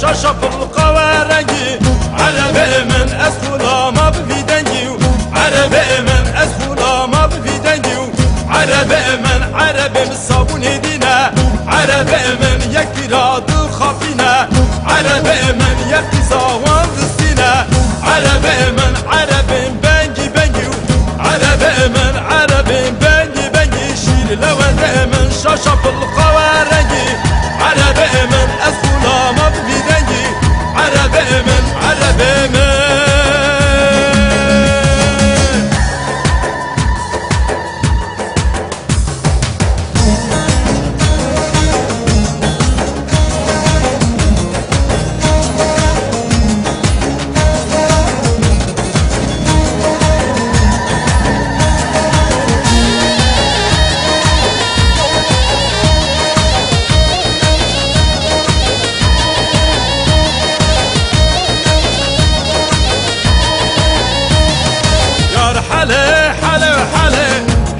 شاشة في القوارنجي عربي من أسفل ما بفيدنجي عربي من أسفل ما بفيدنجي عربي من عربي بالصابون هدينا عربي من يكفي راد خافينا عربي من يكفي صوان رسينا عربي من عربي بنجي بنجي عربي من عربي بنجي بنجي شيل لوزي من شاشة في القوارنجي عربي من أسفل ما بفيدنجي عربي من عربي من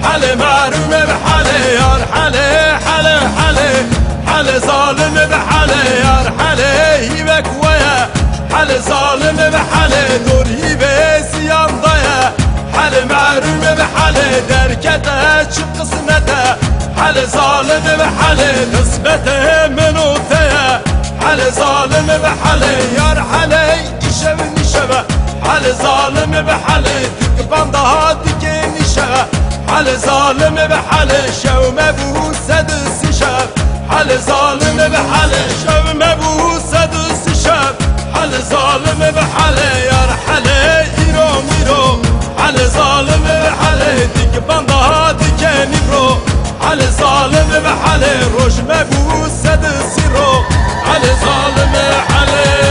حالي معروم بحالي يا حالي حالي ظالم بحالي يا حالي يبك ويا حالي ظالم بحالي دور يبي سيام ضيا حالي معروم بحالي دركته شب قسمته حالي ظالم بحالي نسبته من وثيا حالي ظالم بحالي يا حالي يشبني شبه حالي ظالم بحالي تكبان ضهاتي كيني شبه حالي ظالم بحالي شو مبوس سدس شاب حالي ظالم بحالي شو مبوس سدس شاب حالي ظالم بحالي يا حالي إيرو ميرو حالي ظالم بحالي تكبان ضهاتي كيني برو حالي ظالم بحالي روش مبوس سدس رو حالي ظالم بحالي